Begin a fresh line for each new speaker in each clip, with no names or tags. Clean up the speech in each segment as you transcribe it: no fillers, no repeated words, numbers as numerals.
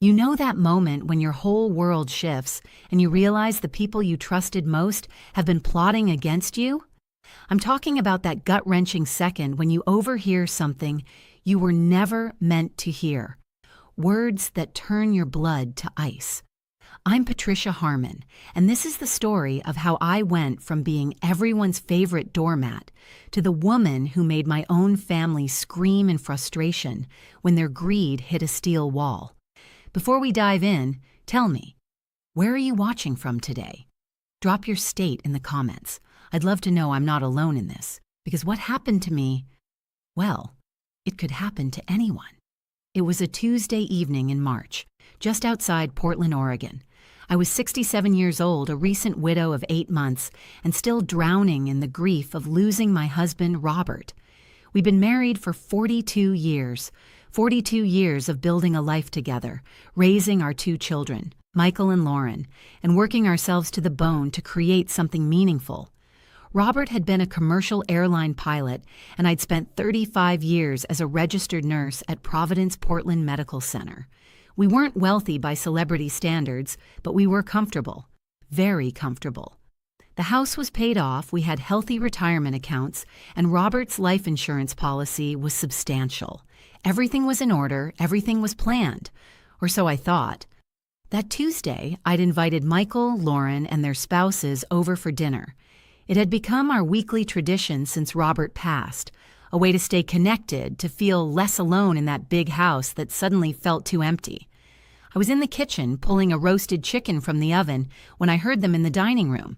You know that moment when your whole world shifts and you realize the people you trusted most have been plotting against you? I'm talking about that gut-wrenching second when you overhear something you were never meant to hear. Words that turn your blood to ice. I'm Patricia Harmon, and this is the story of how I went from being everyone's favorite doormat to the woman who made my own family scream in frustration when their greed hit a steel wall. Before we dive in, tell me, where are you watching from today? Drop your state in the comments. I'd love to know I'm not alone in this, because what happened to me, well, it could happen to anyone. It was a Tuesday evening in March, just outside Portland, Oregon. I was 67 years old, a recent widow of 8 months, and still drowning in the grief of losing my husband, Robert. We'd been married for 42 years. 42 years of building a life together, raising our 2 children, Michael and Lauren, and working ourselves to the bone to create something meaningful. Robert had been a commercial airline pilot, and I'd spent 35 years as a registered nurse at Providence Portland Medical Center. We weren't wealthy by celebrity standards, but we were comfortable, very comfortable. The house was paid off, we had healthy retirement accounts, and Robert's life insurance policy was substantial. Everything was in order, everything was planned, or so I thought. That Tuesday, I'd invited Michael, Lauren, and their spouses over for dinner. It had become our weekly tradition since Robert passed, a way to stay connected, to feel less alone in that big house that suddenly felt too empty. I was in the kitchen pulling a roasted chicken from the oven when I heard them in the dining room.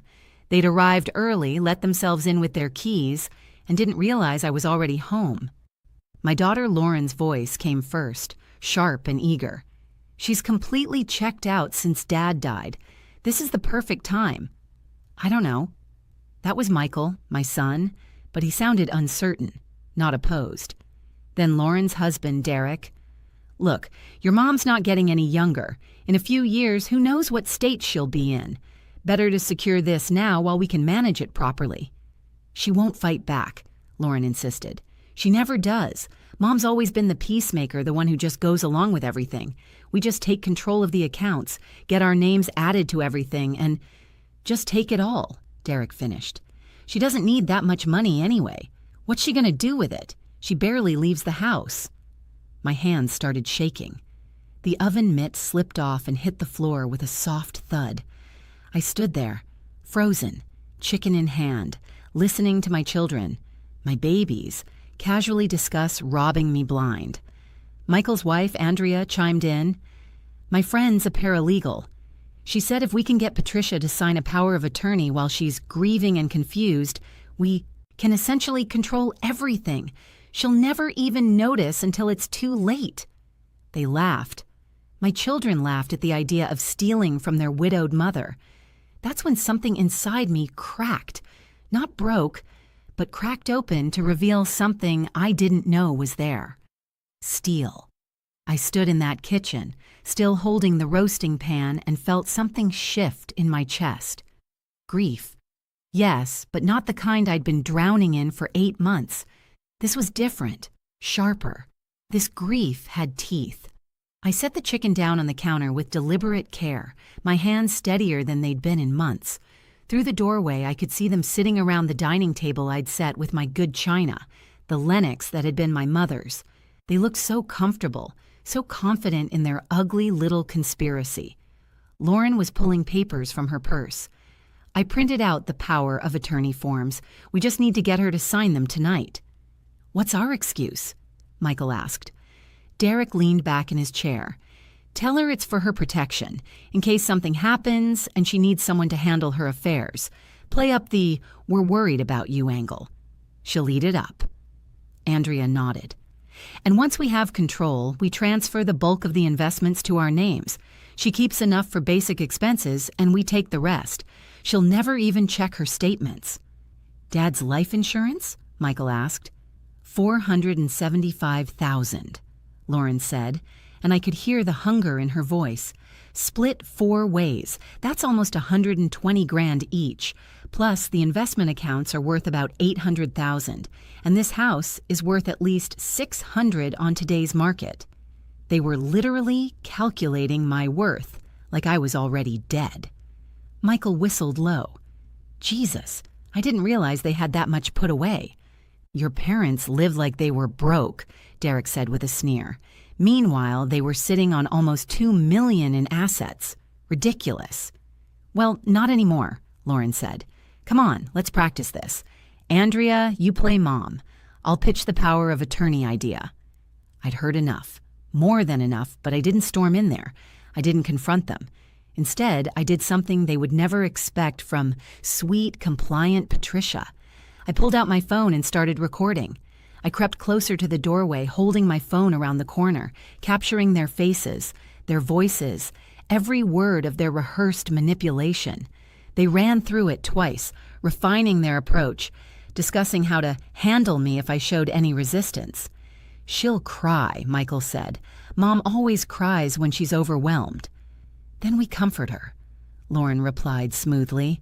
They'd arrived early, let themselves in with their keys, and didn't realize I was already home. My daughter Lauren's voice came first, sharp and eager. She's completely checked out since Dad died. This is the perfect time. I don't know. That was Michael, my son, but he sounded uncertain, not opposed. Then Lauren's husband, Derek. Look, your mom's not getting any younger. In a few years, who knows what state she'll be in. Better to secure this now while we can manage it properly. She won't fight back, Lauren insisted. She never does. Mom's always been the peacemaker, the one who just goes along with everything. We just take control of the accounts, get our names added to everything, and just take it all, Derek finished. She doesn't need that much money anyway. What's she gonna do with it? She barely leaves the house. My hands started shaking. The oven mitt slipped off and hit the floor with a soft thud. I stood there, frozen, chicken in hand, listening to my children, my babies, casually discuss robbing me blind. Michael's wife, Andrea, chimed in. My friend's a paralegal. She said if we can get Patricia to sign a power of attorney while she's grieving and confused, we can essentially control everything. She'll never even notice until it's too late. They laughed. My children laughed at the idea of stealing from their widowed mother. That's when something inside me cracked, not broke, but cracked open to reveal something I didn't know was there. Steel. I stood in that kitchen, still holding the roasting pan, and felt something shift in my chest. Grief. Yes, but not the kind I'd been drowning in for 8 months. This was different, sharper. This grief had teeth. I set the chicken down on the counter with deliberate care, my hands steadier than they'd been in months. Through the doorway, I could see them sitting around the dining table I'd set with my good china, the Lenox that had been my mother's. They looked so comfortable, so confident in their ugly little conspiracy. Lauren was pulling papers from her purse. I printed out the power of attorney forms. We just need to get her to sign them tonight. What's our excuse? Michael asked. Derek leaned back in his chair. Tell her it's for her protection, in case something happens and she needs someone to handle her affairs. Play up the "we're worried about you" angle. She'll eat it up. Andrea nodded. And once we have control, we transfer the bulk of the investments to our names. She keeps enough for basic expenses, and we take the rest. She'll never even check her statements. Dad's life insurance? Michael asked. $475,000, Lauren said, and I could hear the hunger in her voice. Split 4 ways. That's almost $120,000 each. Plus, the investment accounts are worth about $800,000, and this house is worth at least $600,000 on today's market. They were literally calculating my worth, like I was already dead. Michael whistled low. Jesus, I didn't realize they had that much put away. Your parents lived like they were broke, Derek said with a sneer. Meanwhile, they were sitting on almost $2 million in assets. Ridiculous. Well, not anymore, Lauren said. Come on, let's practice this. Andrea, you play mom. I'll pitch the power of attorney idea. I'd heard enough. More than enough, but I didn't storm in there. I didn't confront them. Instead, I did something they would never expect from sweet, compliant Patricia. I pulled out my phone and started recording. I crept closer to the doorway, holding my phone around the corner, capturing their faces, their voices, every word of their rehearsed manipulation. They ran through it twice, refining their approach, discussing how to handle me if I showed any resistance. She'll cry, Michael said. Mom always cries when she's overwhelmed. Then we comfort her, Lauren replied smoothly.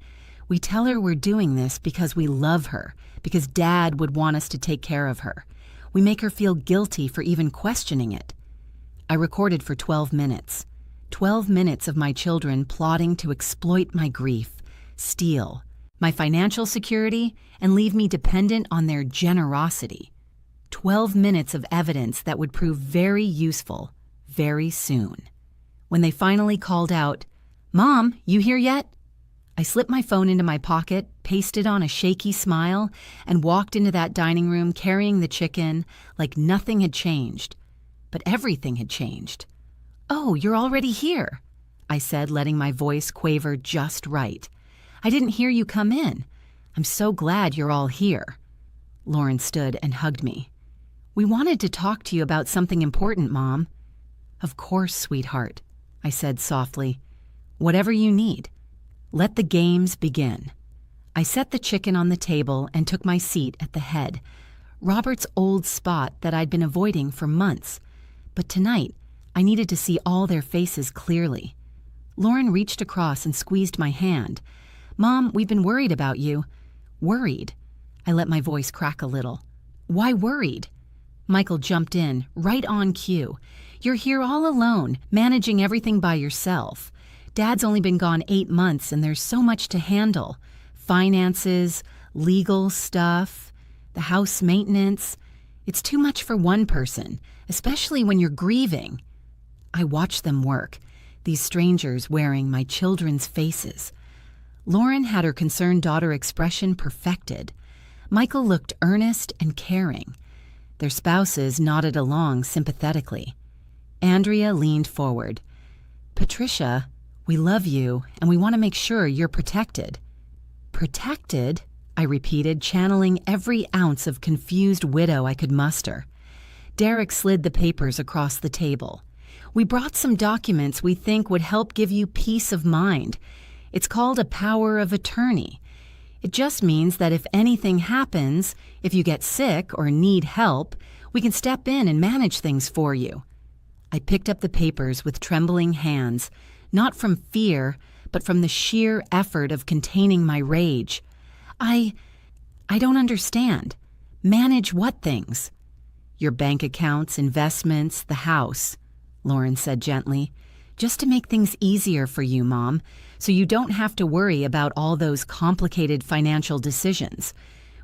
We tell her we're doing this because we love her, because Dad would want us to take care of her. We make her feel guilty for even questioning it. I recorded for 12 minutes. 12 minutes of my children plotting to exploit my grief, steal my financial security, and leave me dependent on their generosity. 12 minutes of evidence that would prove very useful very soon. When they finally called out, "Mom, you here yet?" I slipped my phone into my pocket, pasted on a shaky smile, and walked into that dining room carrying the chicken like nothing had changed. But everything had changed. "Oh, you're already here," I said, letting my voice quaver just right. "I didn't hear you come in. I'm so glad you're all here." Lauren stood and hugged me. "We wanted to talk to you about something important, Mom." "Of course, sweetheart," I said softly. "Whatever you need. Let the games begin." I set the chicken on the table and took my seat at the head, Robert's old spot that I'd been avoiding for months. But tonight, I needed to see all their faces clearly. Lauren reached across and squeezed my hand. "Mom, we've been worried about you." "Worried?" I let my voice crack a little. "Why worried?" Michael jumped in, right on cue. "You're here all alone, managing everything by yourself. Dad's only been gone 8 months and there's so much to handle. Finances, legal stuff, the house maintenance. It's too much for one person, especially when you're grieving." I watched them work, these strangers wearing my children's faces. Lauren had her concerned daughter expression perfected. Michael looked earnest and caring. Their spouses nodded along sympathetically. Andrea leaned forward. "Patricia, we love you and we want to make sure you're protected." "Protected?" I repeated, channeling every ounce of confused widow I could muster. Derek slid the papers across the table. "We brought some documents we think would help give you peace of mind. It's called a power of attorney. It just means that if anything happens, if you get sick or need help, we can step in and manage things for you." I picked up the papers with trembling hands, not from fear, but from the sheer effort of containing my rage. I don't understand. Manage what things?" "Your bank accounts, investments, the house," Lauren said gently. "Just to make things easier for you, Mom, so you don't have to worry about all those complicated financial decisions.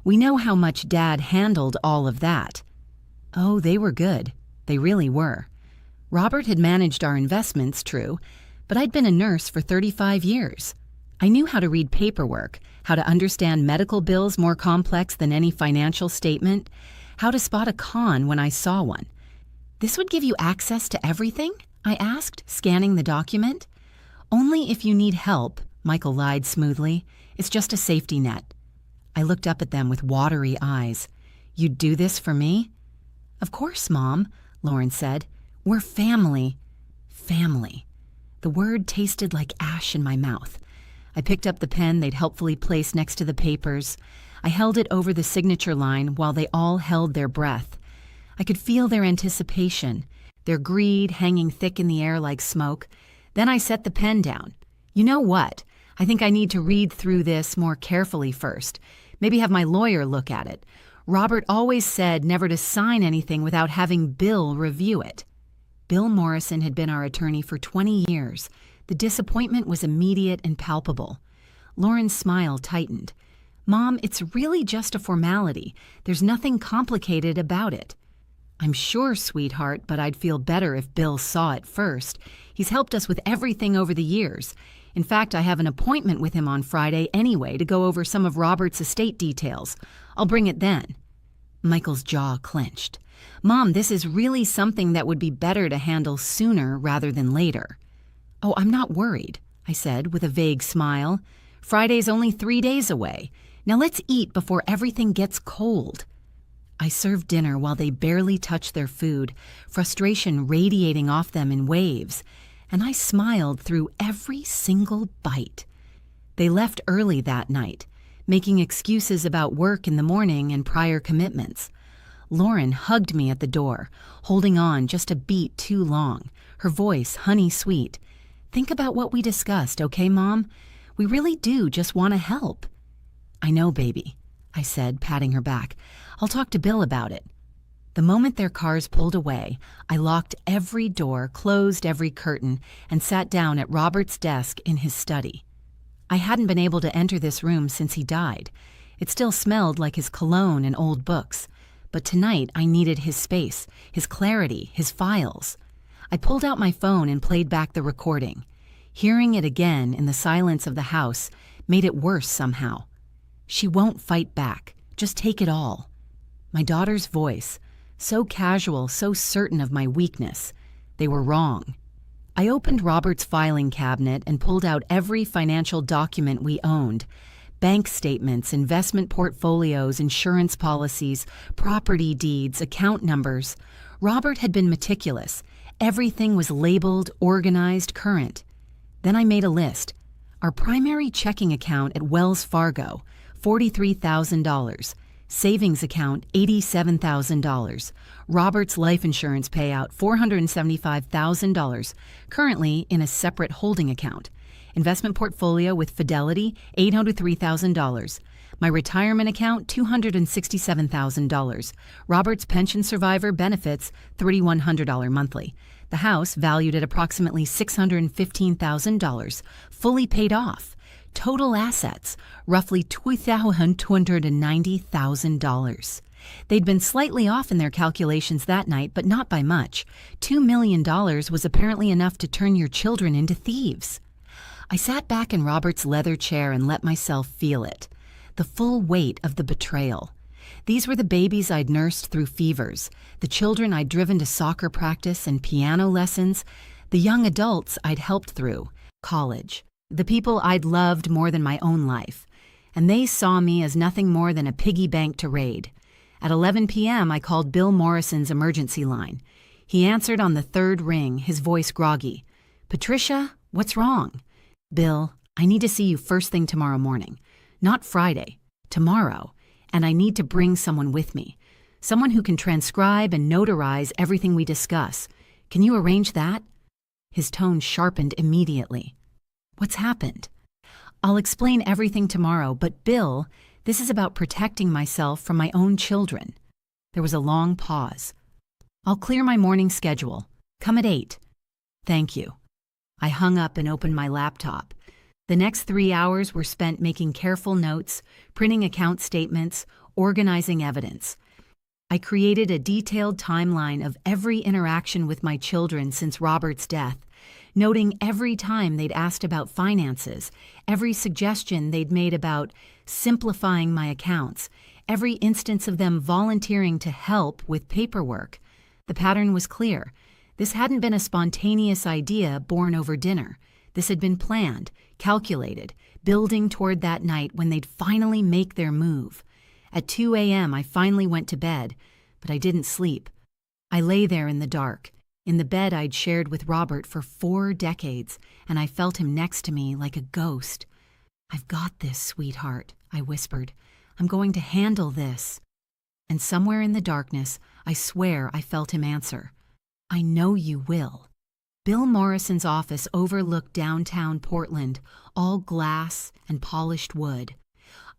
We know how much Dad handled all of that." Oh, they were good. They really were. Robert had managed our investments, true, but I'd been a nurse for 35 years. I knew how to read paperwork, how to understand medical bills more complex than any financial statement, how to spot a con when I saw one. "This would give you access to everything?" I asked, scanning the document. "Only if you need help," Michael lied smoothly. "It's just a safety net." I looked up at them with watery eyes. "You'd do this for me?" "Of course, Mom," Lauren said. "We're family." Family. The word tasted like ash in my mouth. I picked up the pen they'd helpfully placed next to the papers. I held it over the signature line while they all held their breath. I could feel their anticipation, their greed hanging thick in the air like smoke. Then I set the pen down. "You know what? I think I need to read through this more carefully first. Maybe have my lawyer look at it. Robert always said never to sign anything without having Bill review it." Bill Morrison had been our attorney for 20 years. The disappointment was immediate and palpable. Lauren's smile tightened. "Mom, it's really just a formality. There's nothing complicated about it." "I'm sure, sweetheart, but I'd feel better if Bill saw it first. He's helped us with everything over the years. In fact, I have an appointment with him on Friday anyway to go over some of Robert's estate details. I'll bring it then." Michael's jaw clenched. "Mom, this is really something that would be better to handle sooner rather than later." "Oh, I'm not worried," I said with a vague smile. "Friday's only 3 days away. Now let's eat before everything gets cold." I served dinner while they barely touched their food, frustration radiating off them in waves, and I smiled through every single bite. They left early that night, making excuses about work in the morning and prior commitments. Lauren hugged me at the door, holding on just a beat too long, her voice honey-sweet. "Think about what we discussed, okay, Mom? We really do just want to help." "I know, baby," I said, patting her back. "I'll talk to Bill about it." The moment their cars pulled away, I locked every door, closed every curtain, and sat down at Robert's desk in his study. I hadn't been able to enter this room since he died. It still smelled like his cologne and old books. But tonight I needed his space, his clarity, his files. I pulled out my phone and played back the recording. Hearing it again in the silence of the house made it worse somehow. "She won't fight back. Just take it all." My daughter's voice, so casual, so certain of my weakness. They were wrong. I opened Robert's filing cabinet and pulled out every financial document we owned. Bank statements, investment portfolios, insurance policies, property deeds, account numbers. Robert had been meticulous. Everything was labeled, organized, current. Then I made a list. Our primary checking account at Wells Fargo, $43,000. Savings account, $87,000. Robert's life insurance payout, $475,000, currently in a separate holding account. Investment portfolio with Fidelity, $803,000. My retirement account, $267,000. Robert's pension survivor benefits, $3,100 monthly. The house, valued at approximately $615,000, fully paid off. Total assets, roughly $290,000. They'd been slightly off in their calculations that night, but not by much. $2 million was apparently enough to turn your children into thieves. I sat back in Robert's leather chair and let myself feel it. The full weight of the betrayal. These were the babies I'd nursed through fevers, the children I'd driven to soccer practice and piano lessons, the young adults I'd helped through college, the people I'd loved more than my own life. And they saw me as nothing more than a piggy bank to raid. At 11 p.m., I called Bill Morrison's emergency line. He answered on the third ring, his voice groggy. "Patricia, what's wrong?" "Bill, I need to see you first thing tomorrow morning. Not Friday, tomorrow. And I need to bring someone with me. Someone who can transcribe and notarize everything we discuss. Can you arrange that?" His tone sharpened immediately. "What's happened?" "I'll explain everything tomorrow, but Bill, this is about protecting myself from my own children." There was a long pause. "I'll clear my morning schedule. Come at 8. "Thank you." I hung up and opened my laptop. The next 3 hours were spent making careful notes, printing account statements, organizing evidence. I created a detailed timeline of every interaction with my children since Robert's death, noting every time they'd asked about finances, every suggestion they'd made about simplifying my accounts, every instance of them volunteering to help with paperwork. The pattern was clear. This hadn't been a spontaneous idea born over dinner. This had been planned, calculated, building toward that night when they'd finally make their move. At 2 a.m., I finally went to bed, but I didn't sleep. I lay there in the dark, in the bed I'd shared with Robert for 4 decades, and I felt him next to me like a ghost. "I've got this, sweetheart," I whispered. "I'm going to handle this." And somewhere in the darkness, I swear I felt him answer. "I know you will." Bill Morrison's office overlooked downtown Portland, all glass and polished wood.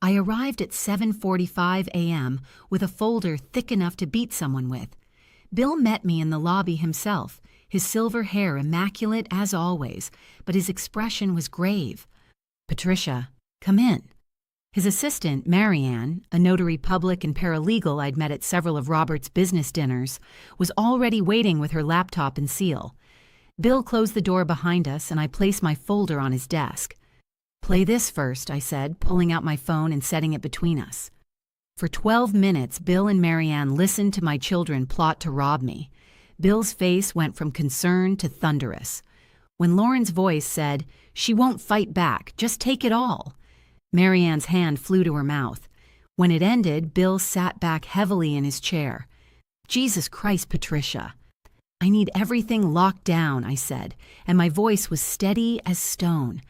I arrived at 7:45 a.m. with a folder thick enough to beat someone with. Bill met me in the lobby himself, his silver hair immaculate as always, but his expression was grave. "Patricia, come in." His assistant, Marianne, a notary public and paralegal I'd met at several of Robert's business dinners, was already waiting with her laptop and seal. Bill closed the door behind us, and I placed my folder on his desk. "Play this first," I said, pulling out my phone and setting it between us. For 12 minutes, Bill and Marianne listened to my children plot to rob me. Bill's face went from concern to thunderous. When Lauren's voice said, "She won't fight back, just take it all," Marianne's hand flew to her mouth. When it ended, Bill sat back heavily in his chair. "Jesus Christ, Patricia." "I need everything locked down," I said, and my voice was steady as stone.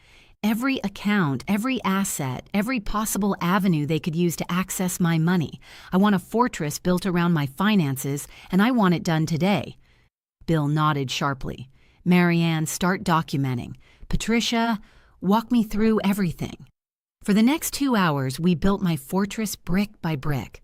"Every account, every asset, every possible avenue they could use to access my money. I want a fortress built around my finances, and I want it done today." Bill nodded sharply. "Marianne, start documenting. Patricia, walk me through everything." For the next 2 hours, we built my fortress brick by brick.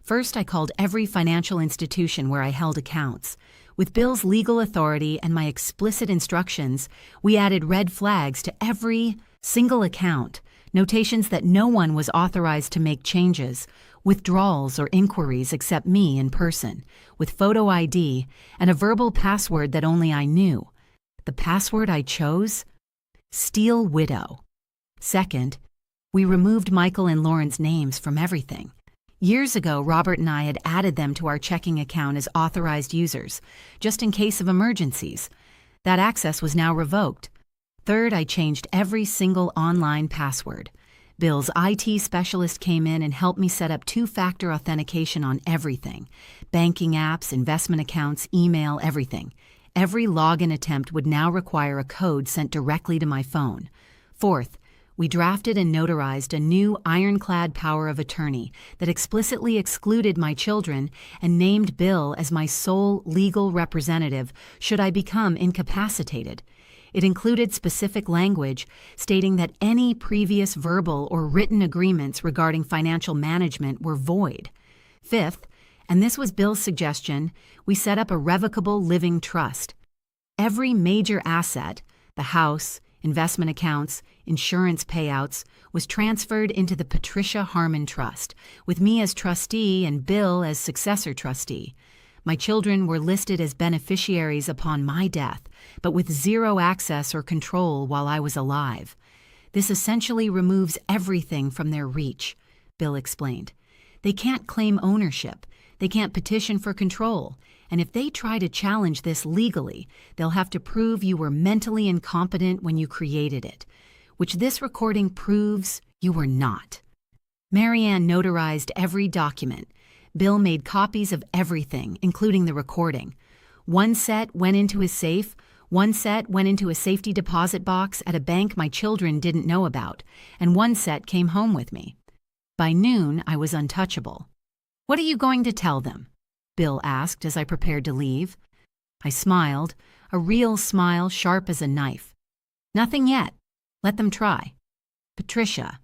First, I called every financial institution where I held accounts. With Bill's legal authority and my explicit instructions, we added red flags to every single account, notations that no one was authorized to make changes, withdrawals or inquiries except me in person, with photo ID and a verbal password that only I knew. The password I chose? Steel Widow. Second, we removed Michael and Lauren's names from everything. Years ago, Robert and I had added them to our checking account as authorized users, just in case of emergencies. That access was now revoked. Third, I changed every single online password. Bill's IT specialist came in and helped me set up 2-factor authentication on everything. Banking apps, investment accounts, email, everything. Every login attempt would now require a code sent directly to my phone. Fourth, we drafted and notarized a new ironclad power of attorney that explicitly excluded my children and named Bill as my sole legal representative should I become incapacitated. It included specific language stating that any previous verbal or written agreements regarding financial management were void. Fifth, and this was Bill's suggestion, we set up a revocable living trust. Every major asset, the house, investment accounts, insurance payouts, was transferred into the Patricia Harmon Trust, with me as trustee and Bill as successor trustee. My children were listed as beneficiaries upon my death, but with zero access or control while I was alive. This essentially removes everything from their reach, Bill explained. They can't claim ownership, they can't petition for control, and if they try to challenge this legally, they'll have to prove you were mentally incompetent when you created it, which this recording proves you were not. Marianne notarized every document. Bill made copies of everything, including the recording. One set went into his safe, one set went into a safety deposit box at a bank my children didn't know about, and one set came home with me. By noon, I was untouchable. "What are you going to tell them?" Bill asked as I prepared to leave. I smiled, a real smile sharp as a knife. "Nothing yet. Let them try." "Patricia,"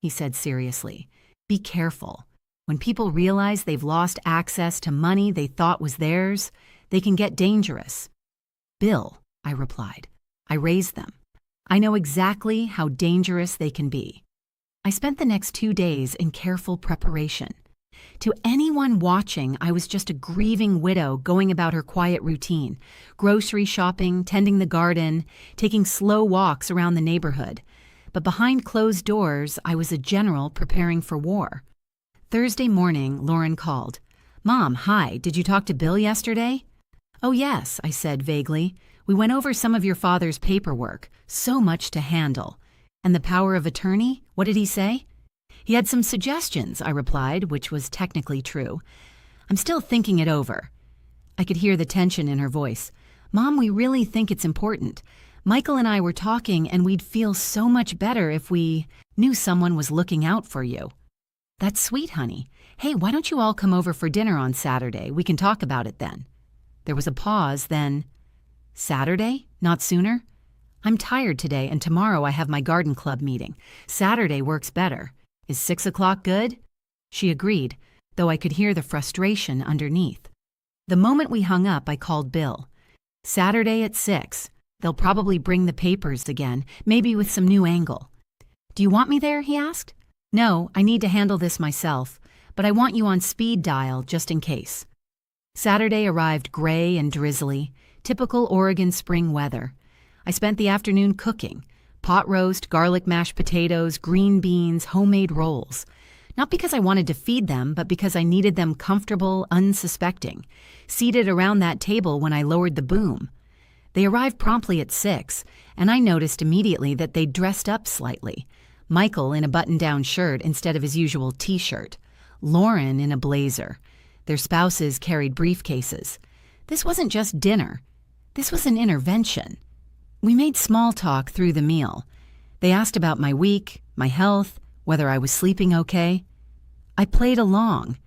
he said seriously, "be careful. When people realize they've lost access to money they thought was theirs, they can get dangerous." "Bill," I replied, "I raised them. I know exactly how dangerous they can be." I spent the next 2 days in careful preparation. To anyone watching, I was just a grieving widow going about her quiet routine, grocery shopping, tending the garden, taking slow walks around the neighborhood. But behind closed doors, I was a general preparing for war. Thursday morning, Lauren called. "Mom, hi, did you talk to Bill yesterday?" "Oh yes," I said vaguely. "We went over some of your father's paperwork. So much to handle. And the power of attorney? What did he say?" "He had some suggestions," I replied, which was technically true. "I'm still thinking it over." I could hear the tension in her voice. "Mom, we really think it's important. Michael and I were talking, and we'd feel so much better if we knew someone was looking out for you." "That's sweet, honey. Hey, why don't you all come over for dinner on Saturday? We can talk about it then." There was a pause, then, "Saturday? Not sooner?" "I'm tired today, and tomorrow I have my garden club meeting. Saturday works better. Is 6 o'clock good?" She agreed, though I could hear the frustration underneath. The moment we hung up, I called Bill. Saturday at 6. They'll probably bring the papers again, maybe with some new angle. Do you want me there? He asked. No, I need to handle this myself, but I want you on speed dial just in case. Saturday arrived gray and drizzly, typical Oregon spring weather. I spent the afternoon cooking. Pot roast, garlic mashed potatoes, green beans, homemade rolls. Not because I wanted to feed them, but because I needed them comfortable, unsuspecting, seated around that table when I lowered the boom. They arrived promptly at 6, and I noticed immediately that they'd dressed up slightly. Michael in a button-down shirt instead of his usual t-shirt. Lauren in a blazer. Their spouses carried briefcases. This wasn't just dinner. This was an intervention. We made small talk through the meal. They asked about my week, my health, whether I was sleeping okay. I played along,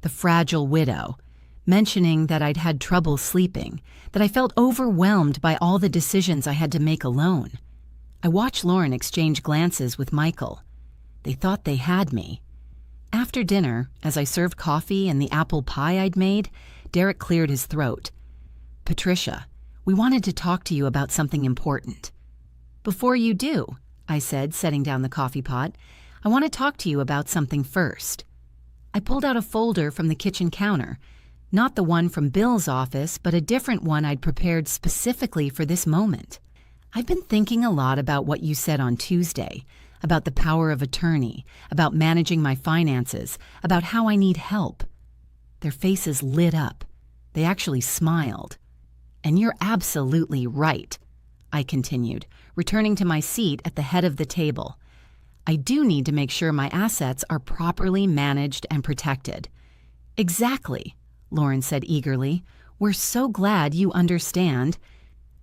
the fragile widow, mentioning that I'd had trouble sleeping, that I felt overwhelmed by all the decisions I had to make alone. I watched Lauren exchange glances with Michael. They thought they had me. After dinner, as I served coffee and the apple pie I'd made, Derek cleared his throat. Patricia, we wanted to talk to you about something important. Before you do, I said, setting down the coffee pot, I want to talk to you about something first. I pulled out a folder from the kitchen counter, not the one from Bill's office, but a different one I'd prepared specifically for this moment. I've been thinking a lot about what you said on Tuesday, about the power of attorney, about managing my finances, about how I need help. Their faces lit up. They actually smiled. And you're absolutely right, I continued, returning to my seat at the head of the table. I do need to make sure my assets are properly managed and protected. Exactly, Lauren said eagerly. We're so glad you understand.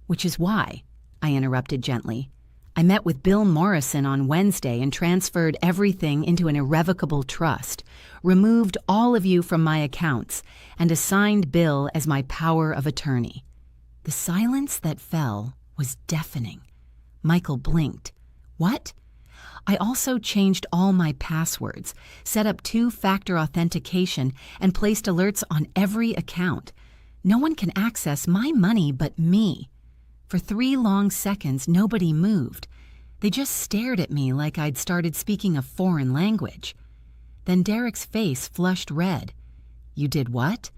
Which is why, I interrupted gently. I met with Bill Morrison on Wednesday and transferred everything into an irrevocable trust, removed all of you from my accounts, and assigned Bill as my power of attorney. The silence that fell was deafening. Michael blinked. What? I also changed all my passwords, set up 2-factor authentication, and placed alerts on every account. No one can access my money but me. For 3 long seconds, nobody moved. They just stared at me like I'd started speaking a foreign language. Then Derek's face flushed red. You did what?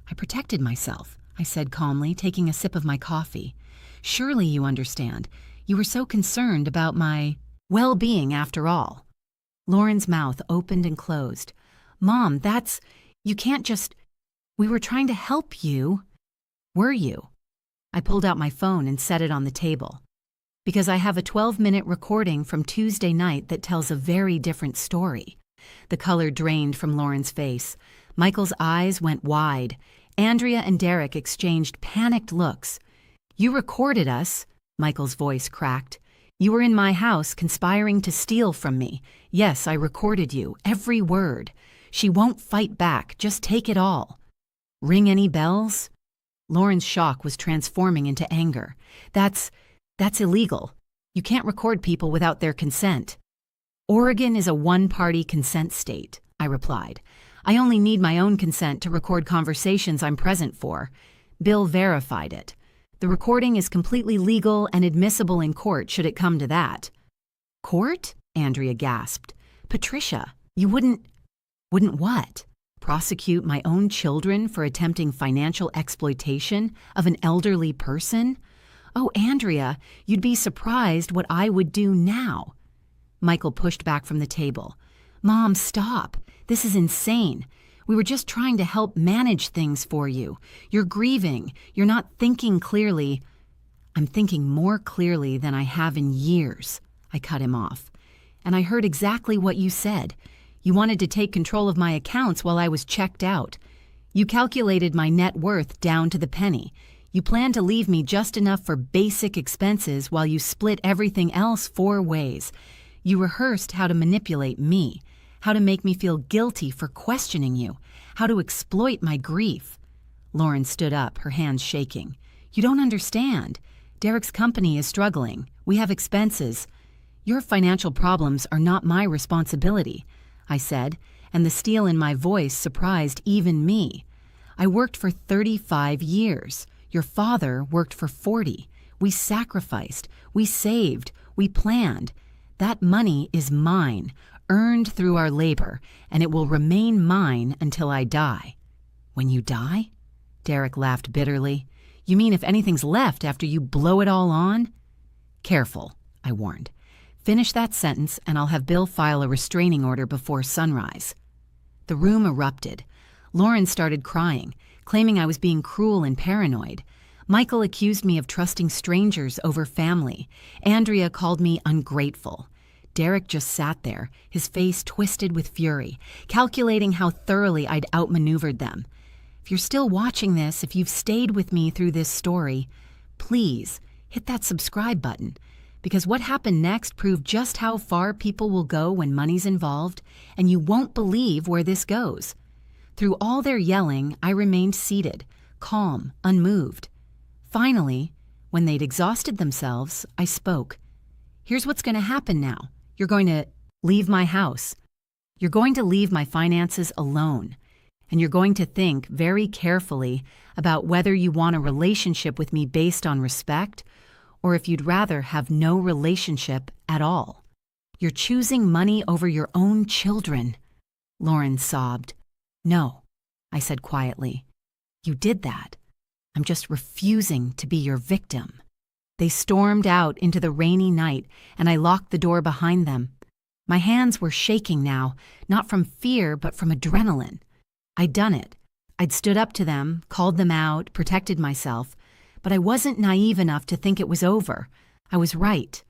I protected myself, I said calmly, taking a sip of my coffee. Surely you understand. You were so concerned about my well-being after all. Lauren's mouth opened and closed. Mom, you can't just... We were trying to help you. Were you? I pulled out my phone and set it on the table. Because I have a 12-minute recording from Tuesday night that tells a very different story. The color drained from Lauren's face. Michael's eyes went wide. Andrea and Derek exchanged panicked looks. You recorded us, Michael's voice cracked. You were in my house conspiring to steal from me. Yes, I recorded you, every word. She won't fight back, just take it all. Ring any bells? Lauren's shock was transforming into anger. That's illegal. You can't record people without their consent. Oregon is a one-party consent state, I replied. I only need my own consent to record conversations I'm present for. Bill verified it. The recording is completely legal and admissible in court should it come to that. Court? Andrea gasped. Patricia, you wouldn't what? Prosecute my own children for attempting financial exploitation of an elderly person? Oh, Andrea, you'd be surprised what I would do now. Michael pushed back from the table. Mom, stop. This is insane. We were just trying to help manage things for you. You're grieving. You're not thinking clearly. I'm thinking more clearly than I have in years. I cut him off. And I heard exactly what you said. You wanted to take control of my accounts while I was checked out. You calculated my net worth down to the penny. You planned to leave me just enough for basic expenses while you split everything else 4 ways. You rehearsed how to manipulate me, how to make me feel guilty for questioning you, how to exploit my grief. Lauren stood up, her hands shaking. You don't understand. Derek's company is struggling. We have expenses. Your financial problems are not my responsibility, I said, and the steel in my voice surprised even me. I worked for 35 years. Your father worked for 40. We sacrificed. We saved. We planned. That money is mine, earned through our labor, and it will remain mine until I die." "When you die?" Derek laughed bitterly. "You mean if anything's left after you blow it all on?" "Careful," I warned. "Finish that sentence and I'll have Bill file a restraining order before sunrise." The room erupted. Lauren started crying, claiming I was being cruel and paranoid. Michael accused me of trusting strangers over family. Andrea called me ungrateful. Derek just sat there, his face twisted with fury, calculating how thoroughly I'd outmaneuvered them. If you're still watching this, if you've stayed with me through this story, please hit that subscribe button, because what happened next proved just how far people will go when money's involved, and you won't believe where this goes. Through all their yelling, I remained seated, calm, unmoved. Finally, when they'd exhausted themselves, I spoke. "Here's what's going to happen now. You're going to leave my house. You're going to leave my finances alone. And you're going to think very carefully about whether you want a relationship with me based on respect, or if you'd rather have no relationship at all. You're choosing money over your own children." Lauren sobbed. "No," I said quietly. "You did that. I'm just refusing to be your victim." They stormed out into the rainy night, and I locked the door behind them. My hands were shaking now, not from fear, but from adrenaline. I'd done it. I'd stood up to them, called them out, protected myself, but I wasn't naive enough to think it was over. I was right.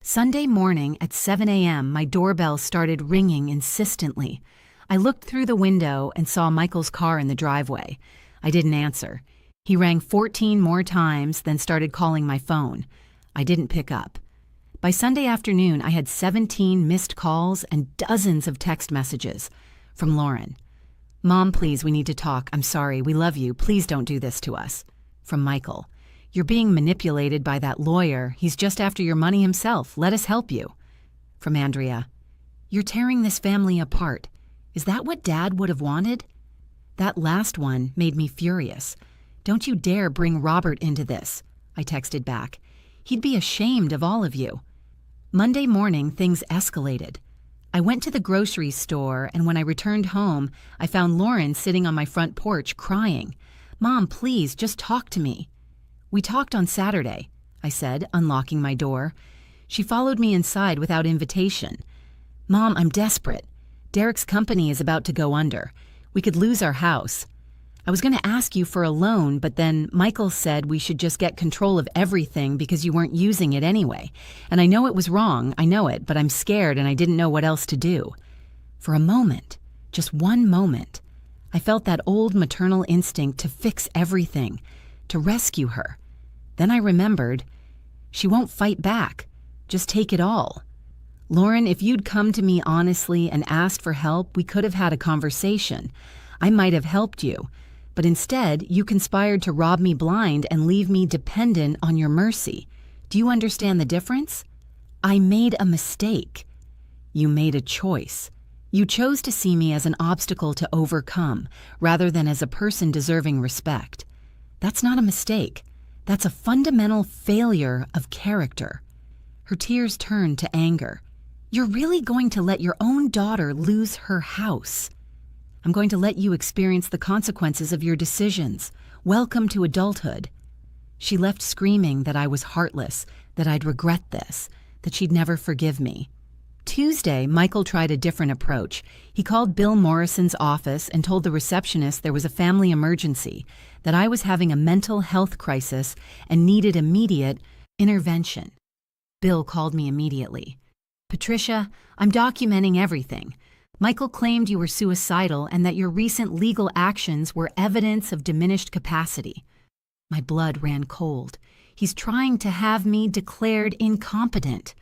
Sunday morning at 7 a.m., my doorbell started ringing insistently. I looked through the window and saw Michael's car in the driveway. I didn't answer. He rang 14 more times, then started calling my phone. I didn't pick up. By Sunday afternoon, I had 17 missed calls and dozens of text messages from Lauren. "Mom, please, we need to talk. I'm sorry. We love you. Please don't do this to us." From Michael. "You're being manipulated by that lawyer. He's just after your money himself. Let us help you." From Andrea. "You're tearing this family apart. Is that what Dad would have wanted?" That last one made me furious. "Don't you dare bring Robert into this," I texted back. "He'd be ashamed of all of you." Monday morning, things escalated. I went to the grocery store, and when I returned home, I found Lauren sitting on my front porch crying. "Mom, please, just talk to me." "We talked on Saturday," I said, unlocking my door. She followed me inside without invitation. "Mom, I'm desperate. Derek's company is about to go under. We could lose our house. I was going to ask you for a loan, but then Michael said we should just get control of everything because you weren't using it anyway. And I know it was wrong, I know it, but I'm scared and I didn't know what else to do." For a moment, just one moment, I felt that old maternal instinct to fix everything, to rescue her. Then I remembered, she won't fight back. Just take it all. "Lauren, if you'd come to me honestly and asked for help, we could have had a conversation. I might have helped you. But instead, you conspired to rob me blind and leave me dependent on your mercy. Do you understand the difference? I made a mistake. You made a choice. You chose to see me as an obstacle to overcome, rather than as a person deserving respect. That's not a mistake. That's a fundamental failure of character." Her tears turned to anger. "You're really going to let your own daughter lose her house? I'm going to let you experience the consequences of your decisions. Welcome to adulthood." She left screaming that I was heartless, that I'd regret this, that she'd never forgive me. Tuesday, Michael tried a different approach. He called Bill Morrison's office and told the receptionist there was a family emergency, that I was having a mental health crisis and needed immediate intervention. Bill called me immediately. "Patricia, I'm documenting everything. Michael claimed you were suicidal and that your recent legal actions were evidence of diminished capacity." My blood ran cold. He's trying to have me declared incompetent.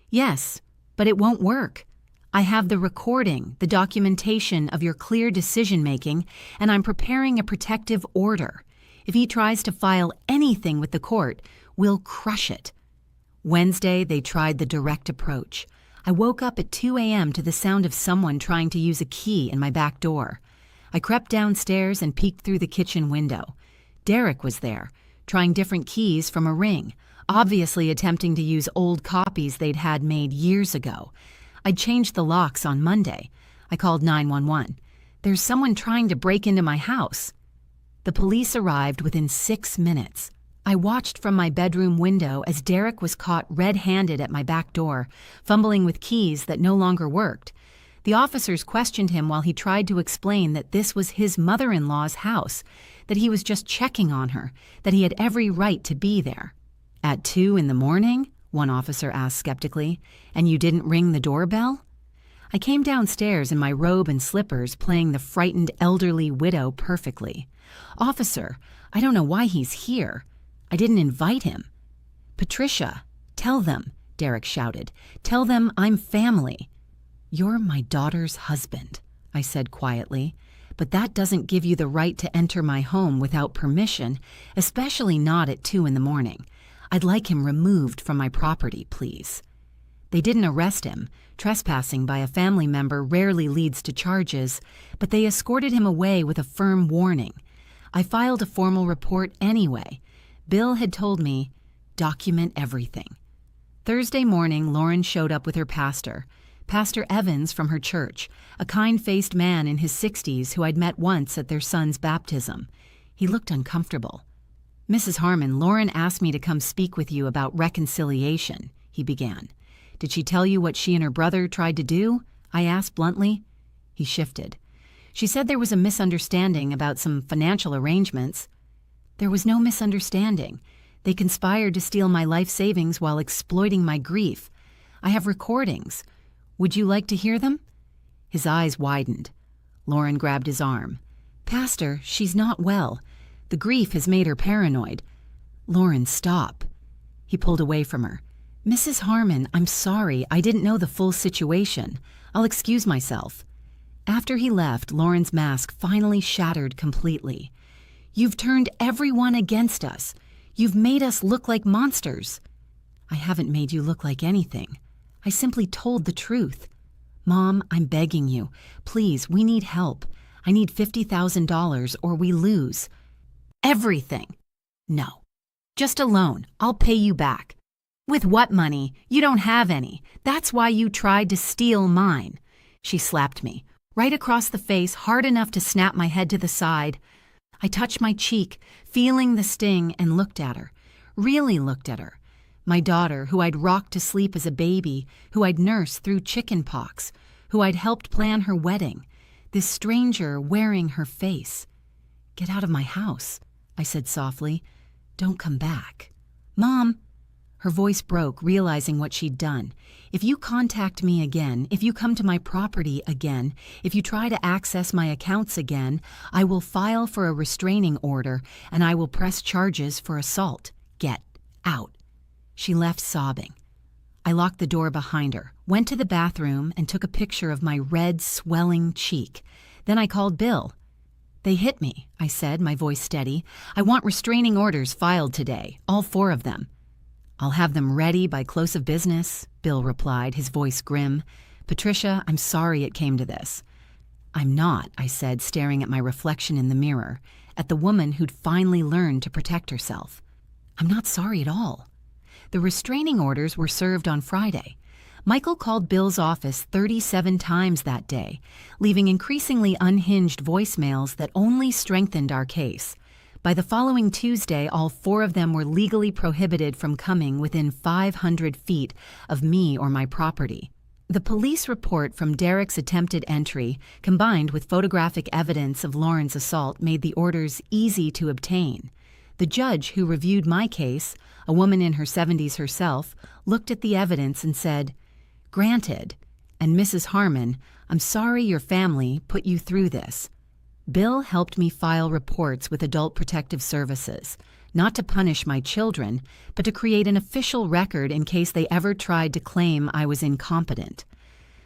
Yes, but it won't work. I have the recording, the documentation of your clear decision-making, and I'm preparing a protective order. If he tries to file anything with the court, we'll crush it. Wednesday, they tried the direct approach. I woke up at 2 a.m. to the sound of someone trying to use a key in my back door. I crept downstairs and peeked through the kitchen window. Derek was there, trying different keys from a ring, obviously attempting to use old copies they'd had made years ago. I'd changed the locks on Monday. I called 911. There's someone trying to break into my house. The police arrived within 6 minutes. I watched from my bedroom window as Derek was caught red-handed at my back door, fumbling with keys that no longer worked. The officers questioned him while he tried to explain that this was his mother-in-law's house, that he was just checking on her, that he had every right to be there. At 2 in the morning? One officer asked skeptically. And you didn't ring the doorbell? I came downstairs in my robe and slippers, playing the frightened elderly widow perfectly. Officer, I don't know why he's here. I didn't invite him. Patricia, tell them, Derek shouted. Tell them I'm family. You're my daughter's husband, I said quietly, but that doesn't give you the right to enter my home without permission, especially not at 2 in the morning. I'd like him removed from my property, please. They didn't arrest him. Trespassing by a family member rarely leads to charges, but they escorted him away with a firm warning. I filed a formal report anyway. Bill had told me, document everything. Thursday morning, Lauren showed up with her pastor, Pastor Evans from her church, a kind-faced man in his 60s who I'd met once at their son's baptism. He looked uncomfortable. Mrs. Harmon, Lauren asked me to come speak with you about reconciliation, he began. Did she tell you what she and her brother tried to do? I asked bluntly. He shifted. She said there was a misunderstanding about some financial arrangements. There was no misunderstanding. They conspired to steal my life savings while exploiting my grief. I have recordings. Would you like to hear them? His eyes widened. Lauren grabbed his arm. Pastor, she's not well. The grief has made her paranoid. Lauren, stop. He pulled away from her. Mrs. Harmon, I'm sorry. I didn't know the full situation. I'll excuse myself. After he left, Lauren's mask finally shattered completely. You've turned everyone against us. You've made us look like monsters. I haven't made you look like anything. I simply told the truth. Mom, I'm begging you. Please, we need help. I need $50,000 or we lose. Everything. No. Just a loan. I'll pay you back. With what money? You don't have any. That's why you tried to steal mine. She slapped me, right across the face, hard enough to snap my head to the side. I touched my cheek, feeling the sting, and looked at her. Really looked at her. My daughter, who I'd rocked to sleep as a baby, who I'd nursed through chicken pox, who I'd helped plan her wedding. This stranger wearing her face. Get out of my house, I said softly. Don't come back. Mom! Her voice broke, realizing what she'd done. If you contact me again, if you come to my property again, if you try to access my accounts again, I will file for a restraining order and I will press charges for assault. Get out. She left sobbing. I locked the door behind her, went to the bathroom and took a picture of my red, swelling cheek. Then I called Bill. They hit me, I said, my voice steady. I want restraining orders filed today, all 4 of them. I'll have them ready by close of business, Bill replied, his voice grim. Patricia, I'm sorry it came to this. I'm not, I said, staring at my reflection in the mirror, at the woman who'd finally learned to protect herself. I'm not sorry at all. The restraining orders were served on Friday. Michael called Bill's office 37 times that day, leaving increasingly unhinged voicemails that only strengthened our case. By the following Tuesday, all 4 of them were legally prohibited from coming within 500 feet of me or my property. The police report from Derek's attempted entry, combined with photographic evidence of Lauren's assault, made the orders easy to obtain. The judge who reviewed my case, a woman in her 70s herself, looked at the evidence and said, "Granted, and Mrs. Harmon, I'm sorry your family put you through this." Bill helped me file reports with Adult Protective Services, not to punish my children, but to create an official record in case they ever tried to claim I was incompetent.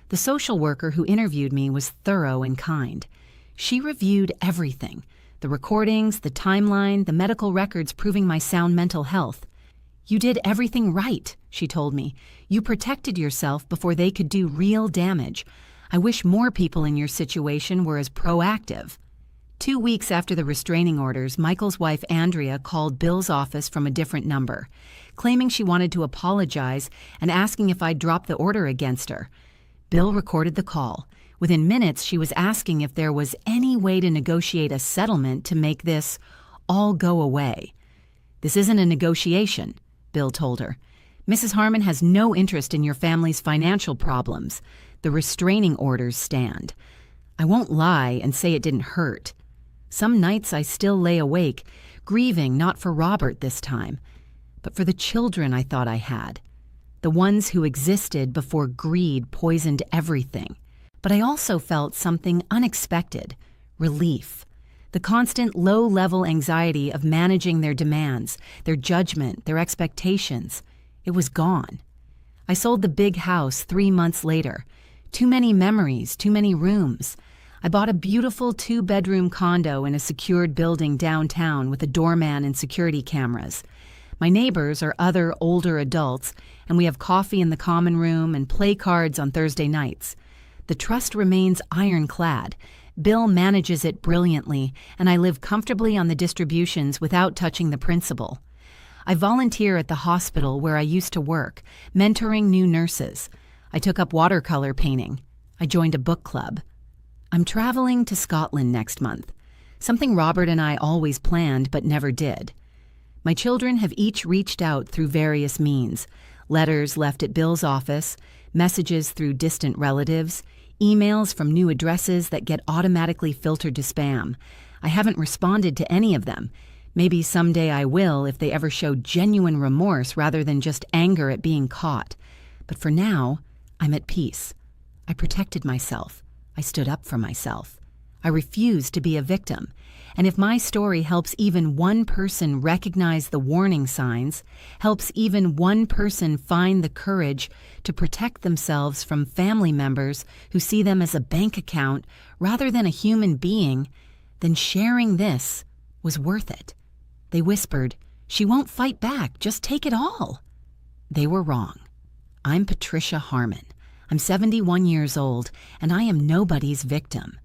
The social worker who interviewed me was thorough and kind. She reviewed everything, the recordings, the timeline, the medical records proving my sound mental health. You did everything right, she told me. You protected yourself before they could do real damage. I wish more people in your situation were as proactive. 2 weeks after the restraining orders, Michael's wife Andrea called Bill's office from a different number, claiming she wanted to apologize and asking if I'd dropped the order against her. Bill recorded the call. Within minutes, she was asking if there was any way to negotiate a settlement to make this all go away. "This isn't a negotiation," Bill told her. "Mrs. Harmon has no interest in your family's financial problems. The restraining orders stand." I won't lie and say it didn't hurt. Some nights I still lay awake, grieving not for Robert this time, but for the children I thought I had, the ones who existed before greed poisoned everything. But I also felt something unexpected: relief. The constant low-level anxiety of managing their demands, their judgment, their expectations. It was gone. I sold the big house 3 months later. Too many memories, too many rooms. I bought a beautiful 2-bedroom condo in a secured building downtown with a doorman and security cameras. My neighbors are other older adults, and we have coffee in the common room and play cards on Thursday nights. The trust remains ironclad. Bill manages it brilliantly, and I live comfortably on the distributions without touching the principal. I volunteer at the hospital where I used to work, mentoring new nurses. I took up watercolor painting. I joined a book club. I'm traveling to Scotland next month, something Robert and I always planned but never did. My children have each reached out through various means: letters left at Bill's office, messages through distant relatives, emails from new addresses that get automatically filtered to spam. I haven't responded to any of them. Maybe someday I will if they ever show genuine remorse rather than just anger at being caught. But for now, I'm at peace. I protected myself. I stood up for myself. I refused to be a victim. And if my story helps even one person recognize the warning signs, helps even one person find the courage to protect themselves from family members who see them as a bank account rather than a human being, then sharing this was worth it. They whispered, "She won't fight back, just take it all." They were wrong. I'm Patricia Harmon. I'm 71 years old, and I am nobody's victim.